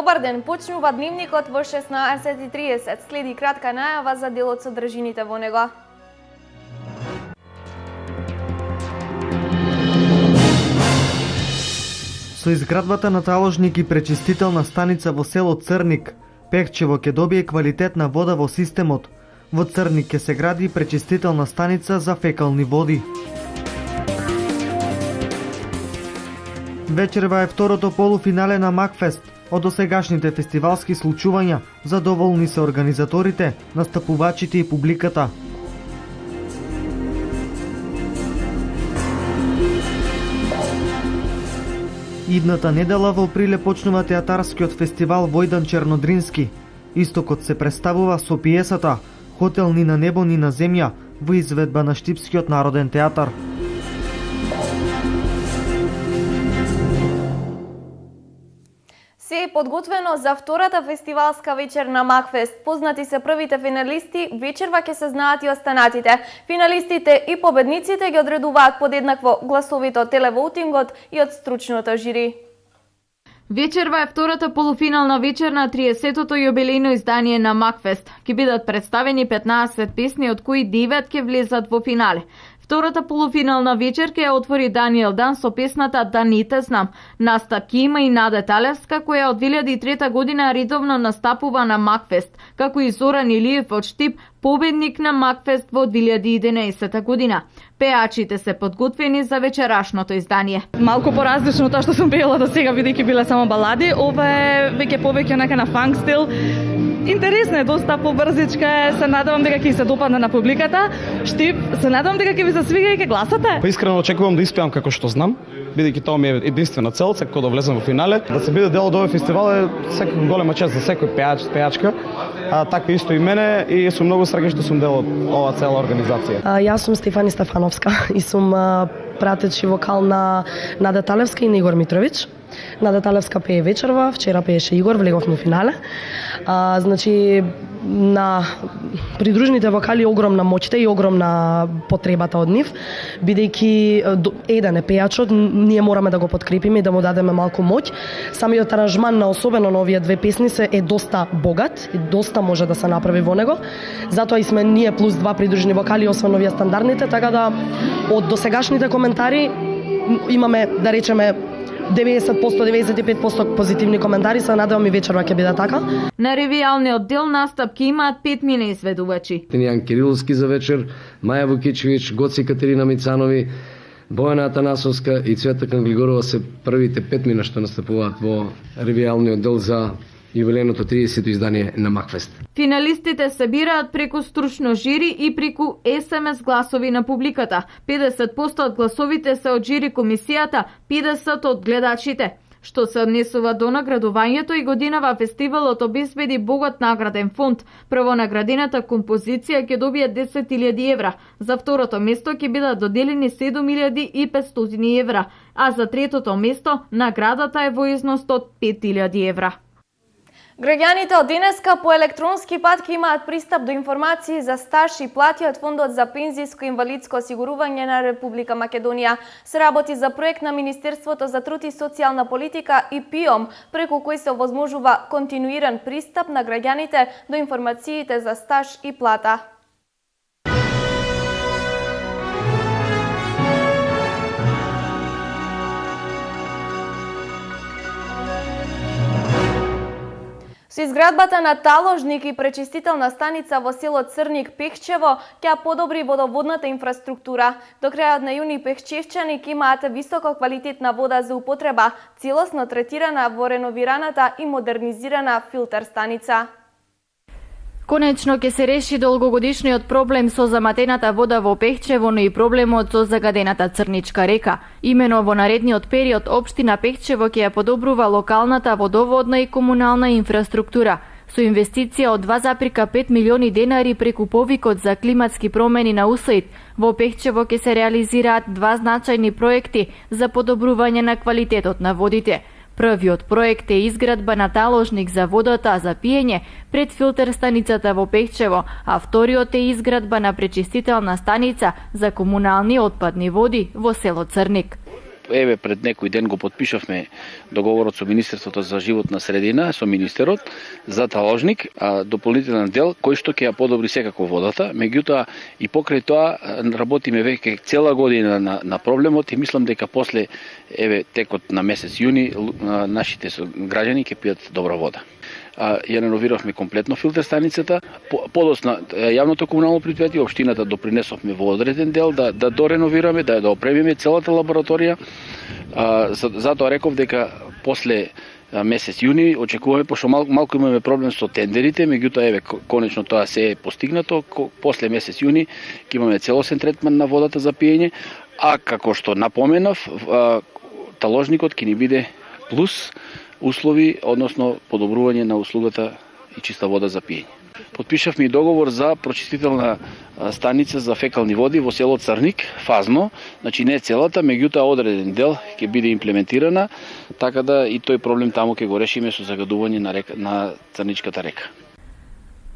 Добар ден, почнува дневникот во 16:30. Следи кратка најава за дел од содржините во него. Со изградбата на таложник и пречистителна станица во село Црник, Пехчево ќе добие квалитетна вода во системот. Во Црник ќе се гради пречистителна станица за фекални води. Вечерва е второто полуфинале на Макфест. Од досегашните фестивалски случувања задоволни се организаторите, настапувачите и публиката. Идната недела во Приле почнува театарскиот фестивал Војдан Чернодрински. Истокот се представува со пиесата Хотел ни на небо ни на земја во изведба на Штипскиот народен театар. Се е подготвено за втората фестивалска вечер на Макфест. Познати се првите финалисти, вечерва ќе се знаат и останатите. Финалистите и победниците ги одредуваат подеднакво гласовите од телевоутингот и од стручното жири. Вечерва е втората полуфинална вечер на 30-тото јубилејно издание на Макфест. Ќе бидат представени 15 песни, од кои 9 ќе влезат во финале. Втората полуфинална вечер ќе ја отвори Даниел Дан со песната "Да не те знам". Настап ќе има и Наде Талевска, која од 2003 година редовно настапува на Макфест, како и Зоран Илиев од Штип, победник на Макфест во 2011 година. Пеачите се подготвени за вечерашното издание. Малку поразлично тоа што сум пеела до сега, бидејќи биле само балади, ова е веќе повеќе онака на фанк стил. Интересно е, доста побрзичка е, се надевам дека ќе се допадне на публиката. Штип, се надевам дека ќе ви се свига и ќе гласате. Искрено очекувам да испеам како што знам, бидејќи тоа ми е единствена цел, секако да влезам во финале. Да се биде дел од овој фестивал е секако голема чест за секој пеач, пеачка. Така исто и мене и сум многу среќен што сум дел од оваа цела организација. Јас сум Стефани Стефановска и сум пратеч и вокал на Наде Талевска и на Игор Митровиќ. Наде Талевска пее вечерва, вчера пееше Игор, влеговме во финале. Значи, на придружните вокали огромна моќта и огромна потребата од нив, бидејќи еден е пеачот, ние мораме да го подкрепиме и да му дадеме малку моќ. Самиот аранжман на особено на овие две песни е доста богат и доста може да се направи во него. Затоа и сме ние плюс два придружни вокали, освен овие стандардните, така да од досегашните коментари имаме, да речеме, 90%-95% позитивни коментари, се надевам и вечерва ќе биде така. На ревијалниот дел настап ќе имаат 5 мина изведувачи. Јан Кириловски за вечер, Маја Вукичевиќ, Гоци Катерина Мицанови, Бојана Атанасовска и Цвета Канглигорова се првите 5 мина што настапуваат во ревијалниот дел за јубилејното 30-то издание на Макфест. Финалистите се бираат преку стручно жири и преку СМС гласови на публиката. 50% од гласовите се од жири комисијата, 50% од гледачите. Што се однесува до наградувањето, и годинава фестивалот обезбеди богат награден фонд. Првонаградената композиција ќе добие 10.000 евра. За второто место ќе бидат доделени 7.500 евра, а за третото место наградата е во износ од 5.000 евра. Граѓаните од денеска по електронски пат ќе имаат пристап до информации за стаж и плати од Фондот за пензиско и инвалидско осигурување на Република Македонија. Се работи за проект на Министерството за труд и социјална политика и ПИОМ, преку кој се овозможува континуиран пристап на граѓаните до информациите за стаж и плата. Со изградбата на таложник и пречистителна станица во село Црник Пехчево ќе подобри водоводната инфраструктура. До крајот на јуни пехчевчани ќе имаат високо квалитетна вода за употреба, целосно третирана во реновираната и модернизирана филтер станица. Конечно ќе се реши долгогодишниот проблем со заматената вода во Пехчево, но и проблемот со загадената Црничка река. Имено во наредниот период општина Пехчево ќе ја подобрува локалната водоводна и комунална инфраструктура. Со инвестиција од 2,5 милиони денари преку повикот за климатски промени на УСАИД, во Пехчево ќе се реализираат два значајни проекти за подобрување на квалитетот на водите. Првиот проект е изградба на таложник за водата за пиење пред филтер станицата во Пехчево, а вториот е изградба на пречистителна станица за комунални отпадни води во село Црник. еве пред некој ден го подпишавме договорот со Министерството за животна средина, со министерот за таложник, дополнителен дел кој што ќе ја подобри секако водата, меѓутоа и покрај тоа работиме веќе цела година на проблемот и мислам дека после еве текот на месец јуни нашите граѓани ќе пијат добра вода. Ја реновиравме комплетно филтер станицата. Подосна јавното комунално предпријатие, општината допринесовме во одреден дел да дореновираме, да опремиме целата лабораторија. Затоа реков дека после месец јуни очекуваме, пошто малку имаме проблем со тендерите, меѓутоа еве конечно тоа се е постигнато. После месец јуни ќе имаме целосен третман на водата за пиење, а како што напоменав, таложникот ќе ни биде плюс услови, односно подобрување на услугата и чиста вода за пиење. Подпишавме и договор за прочистителна станица за фекални води во село Црник, фазно, значи не целата, меѓутоа одреден дел ќе биде имплементирана, така да и тој проблем таму ќе го решиме со загадување на Црничката река.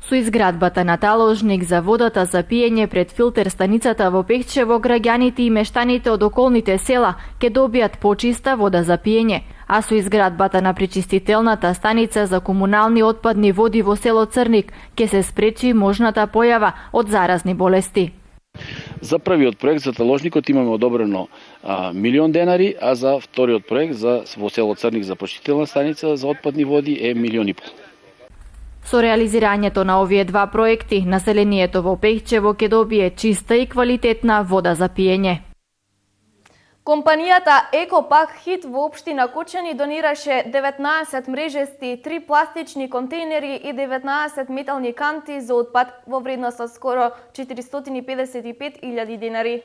Со изградбата на таложник за водата за пиење пред филтер станицата во Пехчево, граѓаните и мештаните од околните села ќе добијат почиста вода за пиење, а со изградбата на пречистителната станица за комунални отпадни води во село Црник ќе се спречи можната појава од заразни болести. За првиот проект за таложникот имаме одобрено 1 милион денари, а за вториот проект во село Црник за пречистителна станица за отпадни води е 1,5 милиони. Со реализирањето на овие два проекти, населението во Пехчево ќе добие чиста и квалитетна вода за пиење. Компанијата Екопак Хит во општина Кочани донираше 19 мрежести, 3 пластични контейнери и 19 метални канти за отпад во вредност од скоро 455.000 денари.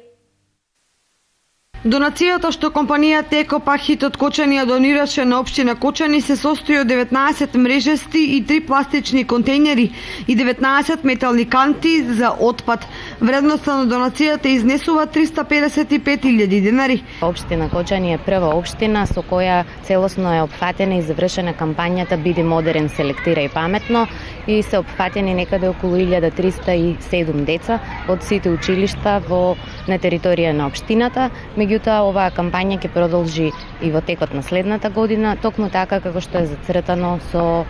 Донацијата што компанијата Екопак Хит од Кочани ја донираше на општина Кочани се состои од 19 мрежести и 3 пластични контейнери и 19 метални канти за отпад. Вредноста на донацијата изнесува 355.000 денари. Општина Кочани е прва општина со која целосно е опфатена и завршена кампањата Биди модерен, селектира и паметно и се опфатени некаде околу 1307 деца од сите училишта на територија на општината. Меѓутоа, оваа кампања ќе продолжи и во текот на следната година, токму така како што е зацртано со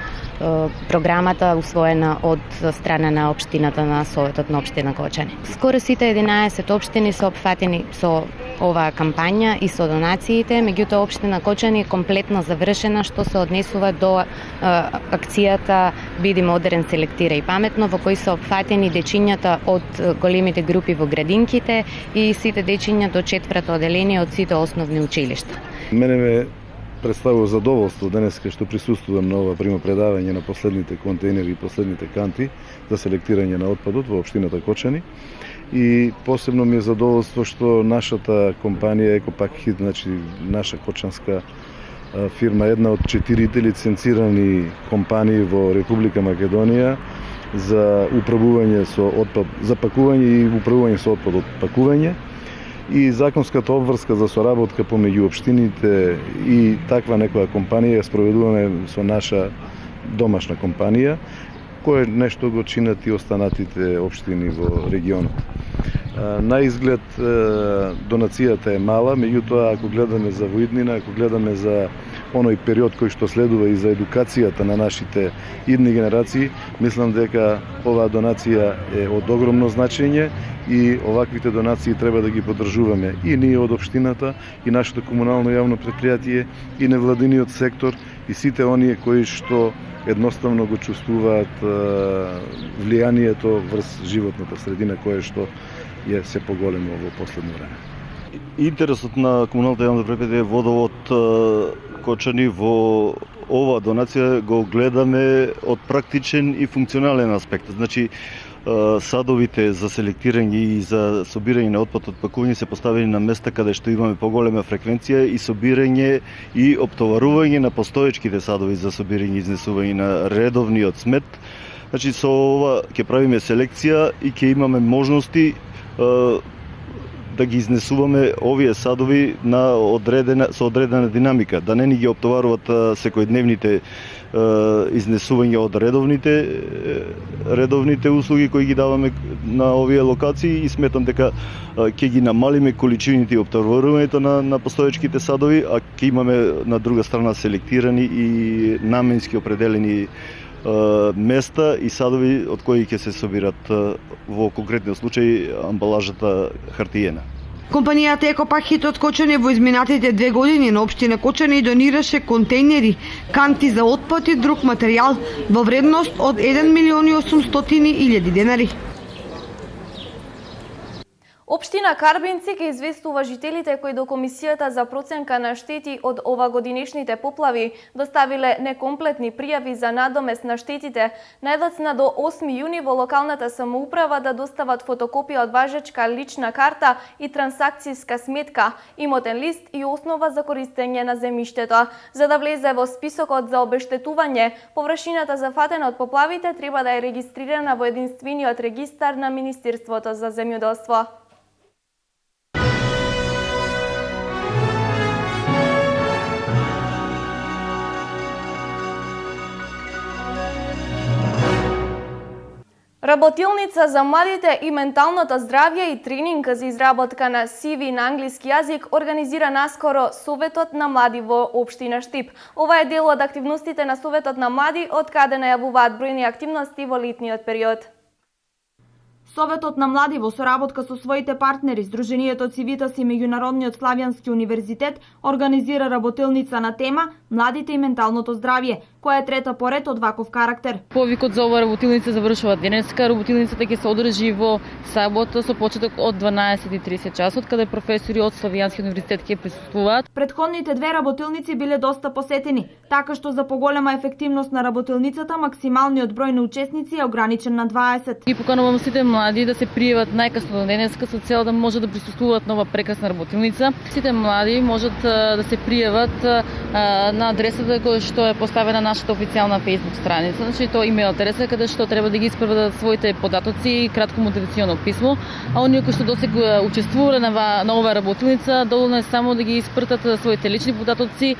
програмата усвоена од страна на општината на Советот на општина Кочани. Скоро сите 11 општини се опфатени со оваа кампања и со донациите, меѓутоа општина Кочани е комплетно завршена што се однесува до акцијата Биди модерен, селектира и паметно, во кој се опфатени дечињата од големите групи во градинките и сите дечиња до 4-то оделение од сите основни училишта. Мене ме представува задоволство денеска што присуствувам на ова примопредавање на последните контейнери и последните канти за селектирање на отпадот во општината Кочани. И посебно ми е задоволство што нашата компанија Екопак Хит, значи наша кочанска фирма, една од 4 лиценцирани компании во Република Македонија за управување со отпад, за пакување и управување со отпад од пакување, и законската обврска за соработка помеѓу општините и таква некоја компанија ја спроведуваме со наша домашна компанија, кое нешто го чинат и останатите општини во регионот. На изглед донацијата е мала, меѓутоа ако гледаме за воиднина, ако гледаме за оној период кој што следува и за едукацијата на нашите идни генерации, мислам дека оваа донација е од огромно значење и оваквите донации треба да ги поддржуваме и ние од општината, и нашето комунално јавно предпријатие, и невладиниот сектор, и сите оние кои што едноставно го чувствуваат влијанието врз животната средина, кое што е се поголемо во последно време. Интересот на комуналната јавна предпријатие Водовод Кочани во ова донација го гледаме од практичен и функционален аспект. Значи, садовите за селектирање и за собирање на отпад од пакување се поставени на места каде што имаме поголема фреквенција и собирање и оптоварување на постоечките садови за собирање и изнесување на редовниот смет. Значи, со ова ќе правиме селекција и ќе имаме можности да ги изнесуваме овие садови со одредена динамика, да не ни ги оптоваруват секојдневните изнесување од редовните услуги кои ги даваме на овие локации, и сметам дека ќе ги намалиме количините и оптоварувањето на постоечките садови, а ќе имаме на друга страна селектирани и наменски определени места и садови од кои ќе се собират во конкретниот случај амбалажата хартиена. Компанијата Екопак-Хит од Кочани во изминатите 2 години на општина Кочани донираше контейнери, канти за отпад и друг материјал во вредност од 1.800.000 денари. Општина Карбинци ќе известува жителите кои до Комисијата за проценка на штети од овогодинешните поплави доставиле некомплетни пријави за надомест на штетите, најдоцна до 8 јуни во локалната самоуправа да достават фотокопија од важечка лична карта и трансакцијска сметка, имотен лист и основа за користење на земјиштето. За да влезе во списокот за обештетување, површината зафатена од поплавите треба да е регистрирана во единствениот регистар на Министерството за земјоделство. Работилница за младите и менталното здравје и тренинг за изработка на CV на англиски јазик организира наскоро Советот на млади во општина Штип. Ова е дел од активностите на Советот на млади, од каде најавуваат бројни активности во летниот период. Советот на млади во соработка со своите партнери, Сдруженијето Цивитас и Меѓународниот славјански универзитет, организира работилница на тема Младите и менталното здравје, која е трета поред од ваков карактер. Повикот за ова работилница завршува денеска. Работилницата ќе се одржи во сабота со почеток од 12:30 часот, каде професори од Славјански универзитет ќе присуствуваат. Предходните 2 работилници биле доста посетени, така што за поголема ефективност на работилницата максималниот број на учесници е ограничен на 20. И поканувам сите млади да се пријават најкасно до денеска со цел да може да присуствуваат на ова прекрасна работилница. Сите млади можат да се пријават на адресата која што е поставена нашата официјална Facebook страница. Значи тоа имејл адреса каде што треба да ги исправат своите податоци и кратко мотивационо писмо, а оние кои што досега учествувале на ова работилница доволно е само да ги испртат своите лични податоци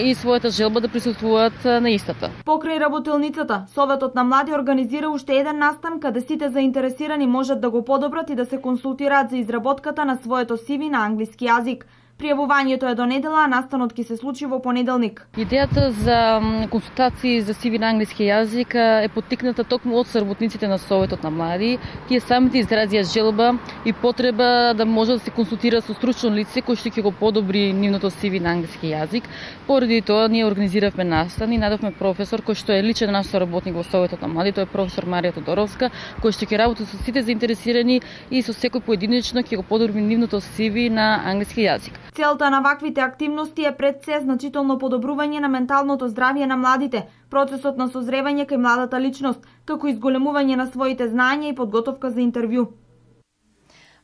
и својата желба да присуствуваат на истата. Покрај работилницата, Советот на млади организира уште еден настан каде сите заинтересирани можат да го подобрат и да се консултираат за изработката на своето CV на англиски јазик. Пријавувањето е до недела, а настанот ќе се случи во понеделник. Идејата за консултации за CV на англиски јазик е поттикната токму од соработниците на Советот на млади. Тие самите изразија желба и потреба да може да се консултира со стручно лице кој што ќе го подобри нивното CV на англиски јазик. Поради тоа ние организиравме настан и најдовме професор кој што е личен наш соработник во Советот на млади, тоа е професор Марија Тодоровска, кој што ќе работи со сите заинтересирани и со секој поединечно ќе го подобри нивното CV на англиски јазик. Целта на ваквите активности е пред се значително подобрување на менталното здравје на младите, процесот на созревање кај младата личност, како изголемување на своите знања и подготовка за интервју.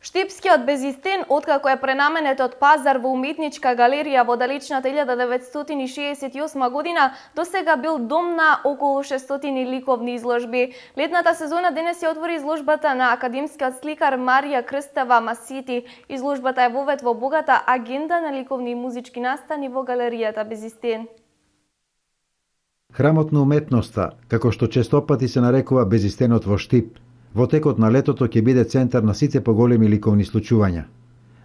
Штипскиот Безистен, откако е пренаменет од пазар во уметничка галерија во далечната 1968 година, досега бил дом на околу 600 ликовни изложби. Летната сезона денес ја отвори изложбата на академскиот сликар Марија Крстева Масити. Изложбата е вовет во богата агенда на ликовни и музички настани во галеријата Безистен. Храмот на уметноста, како што честопати се нарекува Безистенот во Штип, во текот на летото ќе биде центар на сите поголеми ликовни случувања.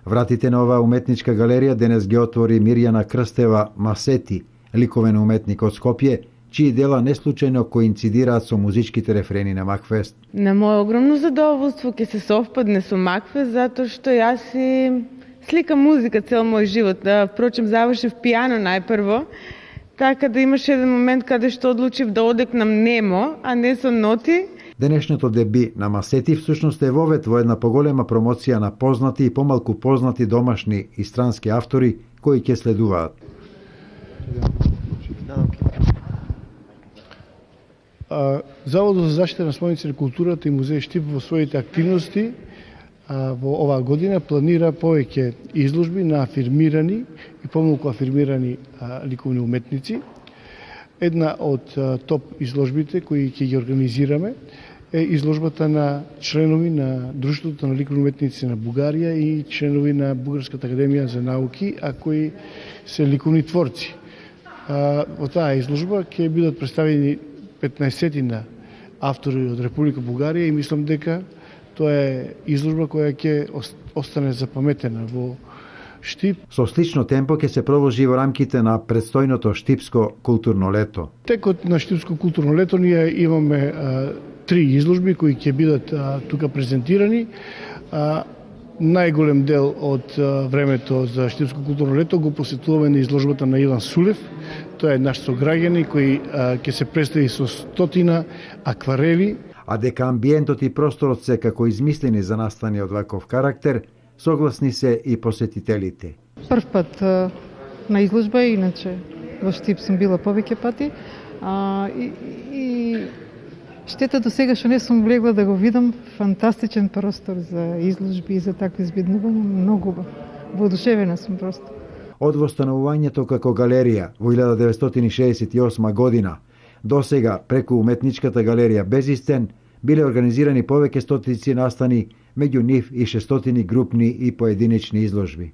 Вратите на оваа уметничка галерија денес ги отвори Мирјана Крстева Масети, ликовен уметник од Скопје, чии дела неслучајно коинцидираат со музичките рефрени на Макфест. На моје огромно задоволство ќе се совпадне со Макфест, затоа што јас си сликам музика цел мој живот. Впрочем, завршив пијано најпрво, така да имаше еден момент каде што одлучив да одекнам немо, а не со ноти. Денешното деби на Масети всушност е вовет во една поголема промоција на познати и помалку познати домашни и странски автори кои ќе следуваат. Заводот за заштита на споменици на културата и музеј Штип во своите активности во оваа година планира повеќе изложби на афирмирани и помалку афирмирани ликовни уметници. Една од топ изложбите кои ќе ги организираме е изложбата на членови на Друштвото на ликовни уметници на Бугарија и членови на Бугарската академија за науки, а кои се ликовни творци. Во таа изложба ќе бидат представени 15 автори од Република Бугарија и мислам дека тоа е изложба која ќе остане запаметена во Штип. Со слично темпо ќе се продолжи во рамките на предстојното Штипско културно лето. Текот на Штипско културно лето ние имаме 3 изложби кои ќе бидат тука презентирани. Најголем дел од времето за Штипско културно лето го посетуваме на изложбата на Иван Сулев. Тој е наш сограѓани кој ќе се представи со 100 акварели. А дека амбиентот и просторот се како измислени за настани од ваков карактер, согласни се и посетителите. Прв пат на изложба, иначе во Штип сум била повеќе пати. И штета до сега што не сум влегла да го видам. Фантастичен простор за изложби и за такви збиднувања, многу воодушевена сум просто. Од востановувањето како галерија во 1968 година, до сега преку уметничката галерија Безистен биле организирани повеќе стотици настани, меѓу нив и 600 групни и поединечни изложби.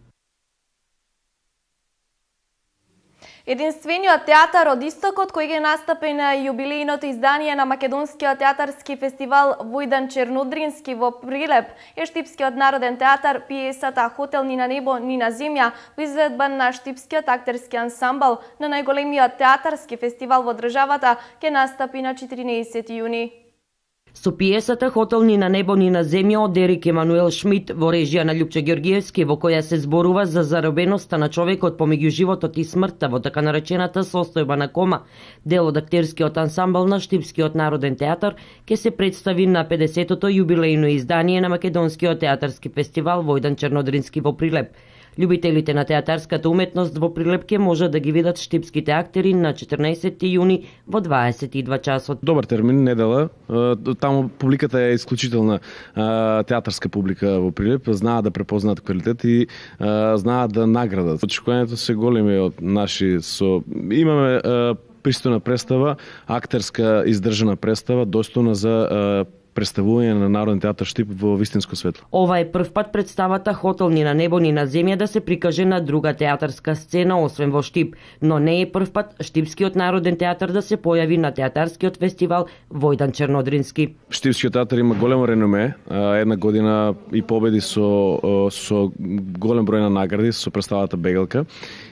Единствениот театар од Истокот кој ќе настапи на јубилејното издание на Македонскиот театарски фестивал Војдан Чернодрински во Прилеп е Штипскиот народен театар, пиесата Хотел ни на небо, ни на земја, во изведба на Штипскиот актерски ансамбл на најголемиот театарски фестивал во државата ќе настапи на 14 јуни. Со пиесата Хотел ни на небо, ни на земја од Ерик Емануел Шмидт во режија на Љупче Ѓоргиевски, во која се зборува за заробеноста на човекот помеѓу животот и смртта во така наречената состојба на кома, дел од актерскиот ансамбл на Штипскиот народен театар, ќе се представи на 50-то јубилејно издание на Македонскиот театарски фестивал Војдан Чернодрински во Прилеп. Љубителите на театарската уметност во Прилеп ќе може да ги видат штипските актери на 14 јуни во 22 часот. Добар термин, недела. Таму публиката е исклучителна театарска публика во Прилеп, знаат да препознаат квалитет и знаат да наградат. Очекувањето се големи од наши имаме пристојна представа, актерска издржана представа, достојна за представување на Народен театар Штип во вистинско светло. Ова е прв пат представата Хотел ни на небо, ни на земја да се прикаже на друга театарска сцена, освен во Штип, но не е прв пат Штипскиот народен театар да се појави на театарскиот фестивал Војдан Чернодрински. Штипскиот театар има големо реноме, една година и победи со голем број на награди со представата Бегалка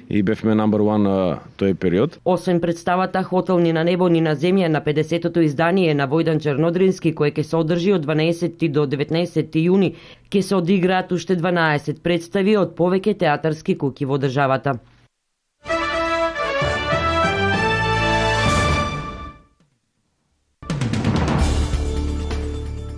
и бевме number 1 на тој период. Освен представата Хотел ни на небо, ни на земја на 50-то издание на Војдан Чернодрински, кој ќе се одржи од 12 до 19 јуни, ќе се одиграат уште 12 представи од повеќе театарски куќи во државата.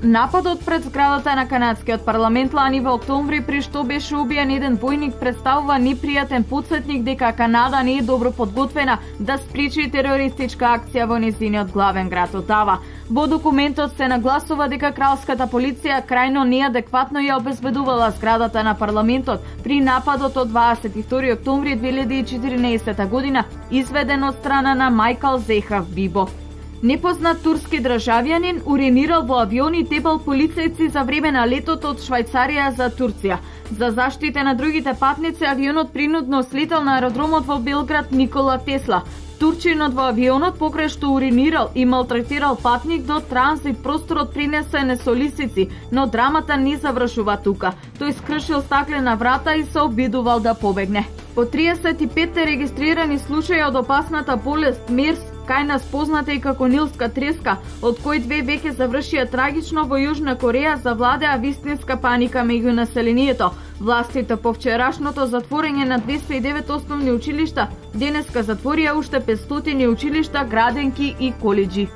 Нападот пред зградата на канадскиот парламент лани во октомври, при што беше убиен еден војник, представува непријатен потсетник дека Канада не е добро подготвена да спречи терористичка акција во нејзиниот главен град Отава. Во документот се нагласува дека кралската полиција крајно неадекватно ја обезбедувала зградата на парламентот при нападот од 22 октомври 2014 година, изведен од страна на Мајкал Зехав Бибо. Непознат турски државјанин уринирал во авион и тепал полицајци за време на летот од Швајцарија за Турција. За заштита на другите патници, авионот принудно слетел на аеродромот во Белград Никола Тесла. Турчинот во авионот, покрај што уринирал и малтретирал патник, до транзит просторот принесе несолисици, но драмата не завршува тука. Тој скршил стаклена врата и се обидувал да побегне. По 35 регистрирани случаи од опасната болест МЕРС, кај нас позната и како нилска треска, од кои 2 веќе завршија трагично во Јужна Кореја, завладеа вистинска паника меѓу населението. Властите по вчерашното затворање на 209 основни училишта денеска затворија уште 500 училишта, граденки и коледжи.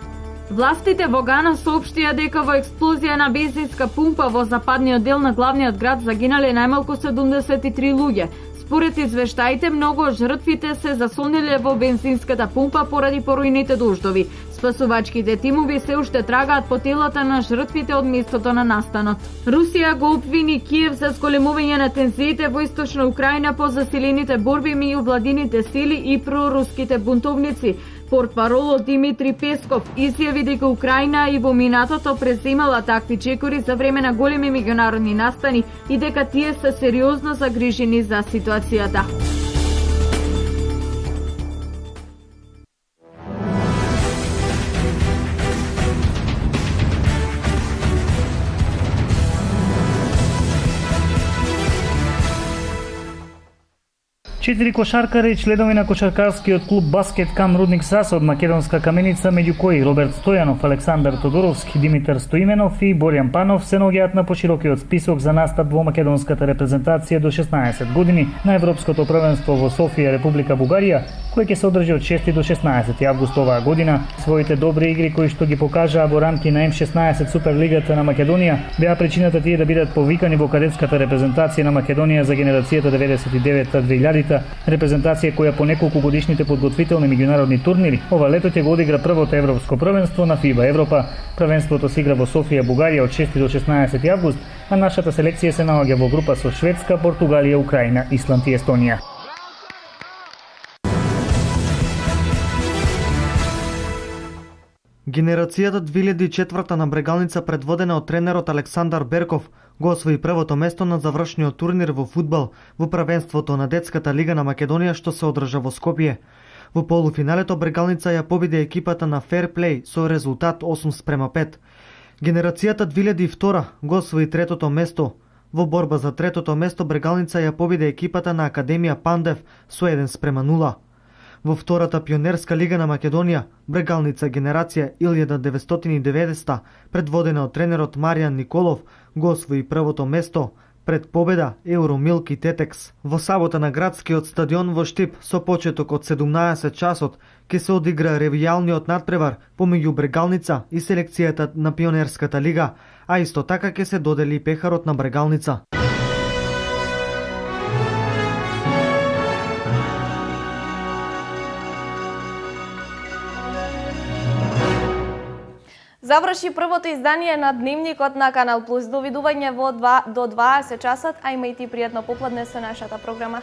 Властите во Гана соопштија дека во експлозија на бензинска пумпа во западниот дел на главниот град загинале најмалку 73 луѓе. Според извештаите, многу од жртвите се засониле во бензинската пумпа поради порујните дождови. Спасувачките тимови се уште трагаат по телата на жртвите од местото на настанот. Русија го обвини Киев за зголемување на тензиите во источна Украина по засилените борби меѓу владините сили и проруските бунтовници. Портпаролот Димитри Песков изјави дека Украина и во минатото преземала такви чекори за време на големи меѓународни настани и дека тие се сериозно загрижени за ситуацијата. Четири кошаркари и членови на кошаркарскиот клуб Баскет Кам Рудник Саса од Македонска Каменица, меѓу кои Роберт Стојанов, Александар Тодоровски, Димитар Стоименов и Борјан Панов, се наоѓаат на поширокиот список за настап во македонската репрезентација до 16 години на Европското првенство во Софија, Република Бугарија, кој ќе се одржи од 6 до 16 август оваа година. Своите добри игри кои што ги покажаа во рамки на М16 Суперлигата на Македонија беа причината тие да бидат повикани во кадетската репрезентација на Македонија за генерацијата 99-2000, репрезентација која по неколку годишните подготвителни меѓународни турнири ова лето ќе го одигра првото европско првенство на ФИБА Европа. Првенството се игра во Софија, Бугарија од 6 до 16 август, а нашата селекција се наоѓа во група со Шведска, Португалија, Украина, Исланд и Естонија. Генерацијата 2004 на Брегалница, предводена од тренерот Александар Берков, го освои првото место на завршниот турнир во фудбал во првенството на детската лига на Македонија што се одржа во Скопје. Во полуфиналето Брегалница ја победи екипата на Fair Play со резултат 8:5. Генерацијата 2002 го освои третото место. Во борба за третото место Брегалница ја победи екипата на Академија Пандев со 1:0. Во втората пионерска лига на Македонија, Брегалница генерација 1990, предводена од тренерот Маријан Николов, го освои првото место пред победа Евромилки Тетекс. Во сабота на градскиот стадион во Штип со почеток од 17 часот ќе се одигра ревијалниот надпревар помеѓу Брегалница и селекцијата на пионерската лига, а исто така ќе се додели пехарот на Брегалница. Заврши првото издание на Дневникот на Канал Плюс. Довидување во 2 до 20 часот, а имајте пријатно попладне со нашата програма.